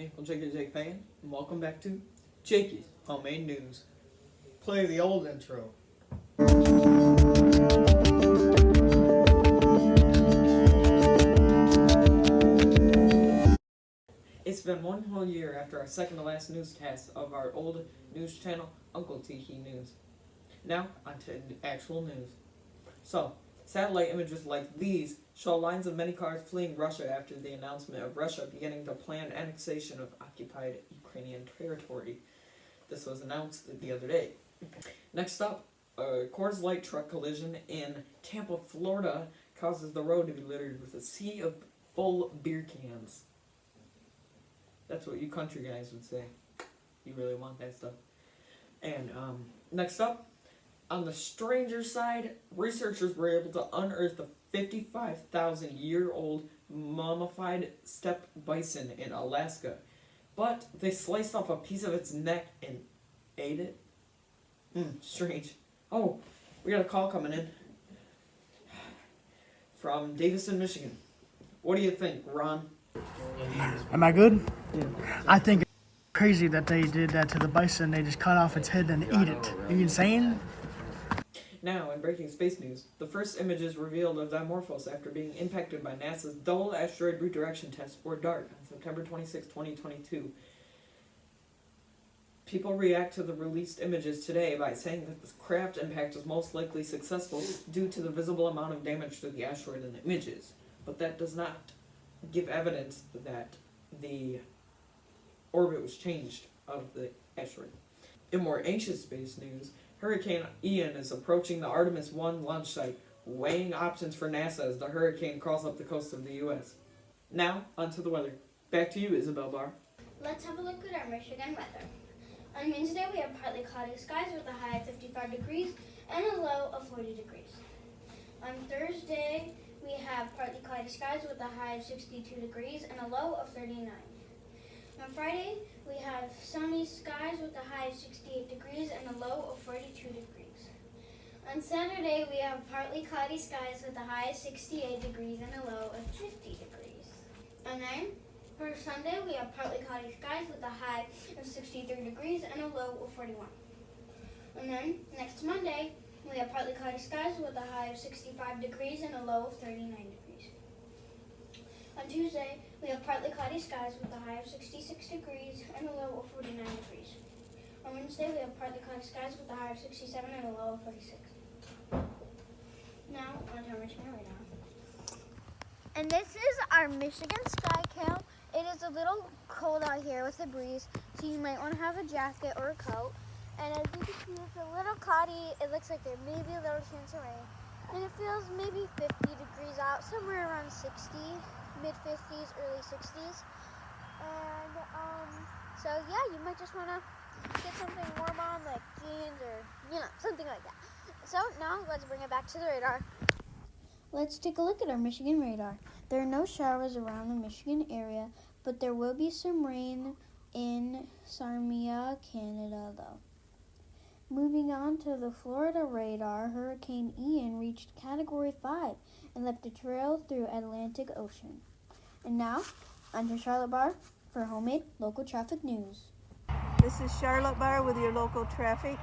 Hey, I'm Jakey fan, and welcome back to Jakey's Homemade News. Play the old intro. It's been one whole year after our second to last newscast of our old news channel, Uncle Tiki News. Now, on to actual news. So, satellite images like these show lines of many cars fleeing Russia after the announcement of Russia beginning to plan annexation of occupied Ukrainian territory. This was announced the other day. Next up, a Coors Light truck collision in Tampa, Florida causes the road to be littered with a sea of full beer cans. That's what you country guys would say. You really want that stuff. And next up, on the stranger side, researchers were able to unearth a 55,000-year-old mummified steppe bison in Alaska. But they sliced off a piece of its neck and ate it. Strange. Oh, we got a call coming in from Davison, Michigan. What do you think, Ron? Am I good? Yeah. I think it's crazy that they did that to the bison. They just cut off its head and eat it. Are you insane? Now, in breaking space news, the first images revealed of Dimorphos after being impacted by NASA's Dull Asteroid Redirection Test, or DART, on September 26, 2022. People react to the released images today by saying that this craft impact was most likely successful due to the visible amount of damage to the asteroid in the images. But that does not give evidence that the orbit was changed of the asteroid. In more anxious space news, Hurricane Ian is approaching the Artemis 1 launch site, weighing options for NASA as the hurricane crawls up the coast of the U.S. Now, onto the weather. Back to you, Isabel Barr. Let's have a look at our Michigan weather. On Wednesday, we have partly cloudy skies with a high of 55 degrees and a low of 40 degrees. On Thursday, we have partly cloudy skies with a high of 62 degrees and a low of 39. On Friday, we have sunny skies with a high of 68 degrees and a low of 42 degrees. On Saturday, we have partly cloudy skies with a high of 68 degrees and a low of 50 degrees. And then, for Sunday, we have partly cloudy skies with a high of 63 degrees and a low of 41. And then, next Monday, we have partly cloudy skies with a high of 65 degrees and a low of 39 degrees. On Tuesday, we have partly cloudy skies with a high of 66 degrees and a low of 49 degrees. On Wednesday, we have partly cloudy skies with a high of 67 and a low of 46. Now, on to our Michigan radar. And this is our Michigan sky cam. It is a little cold out here with a breeze, so you might want to have a jacket or a coat. And as you can see, it's a little cloudy. It looks like there may be a little chance of rain. And it feels maybe 50 degrees out, somewhere around 60, mid-50s, early 60s. And so yeah, you might just want to get something warm on, like jeans or, something like that. So now let's bring it back to the radar. Let's take a look at our Michigan radar. There are no showers around the Michigan area, but there will be some rain in Sarnia, Canada, though. Moving on to the Florida radar, Hurricane Ian reached Category 5 and left a trail through Atlantic Ocean. And now, onto Charlotte Barr for homemade local traffic news. This is Charlotte Barr with your local traffic.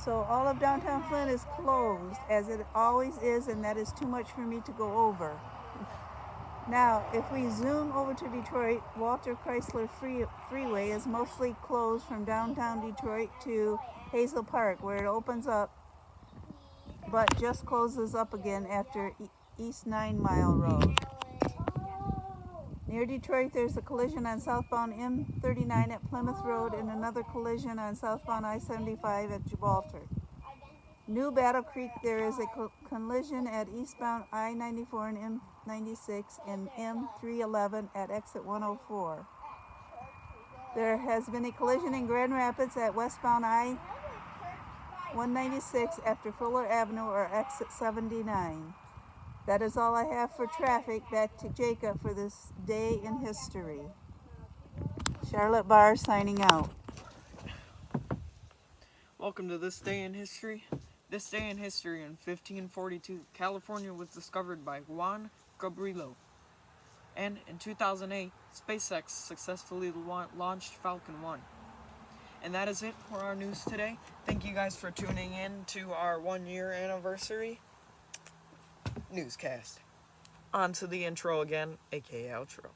So all of downtown Flint is closed, as it always is, and that is too much for me to go over. Now, if we zoom over to Detroit, Walter Chrysler Freeway is mostly closed from downtown Detroit to Hazel Park, where it opens up, but just closes up again after East 9 Mile Road. Near Detroit, there's a collision on southbound M39 at Plymouth Road and another collision on southbound I-75 at Gibraltar. New Battle Creek, there is a collision at eastbound I-94 and M96 and M311 at exit 104. There has been a collision in Grand Rapids at westbound I-196 after Fuller Avenue or exit 79. That is all I have for traffic. Back to Jacob for this day in history. Charlotte Barr signing out. Welcome to This Day in History. This day in history in 1542, California was discovered by Juan Gabrielo. And in 2008, SpaceX successfully launched Falcon 1. And that is it for our news today. Thank you guys for tuning in to our 1-year anniversary newscast. On to the intro again, aka outro.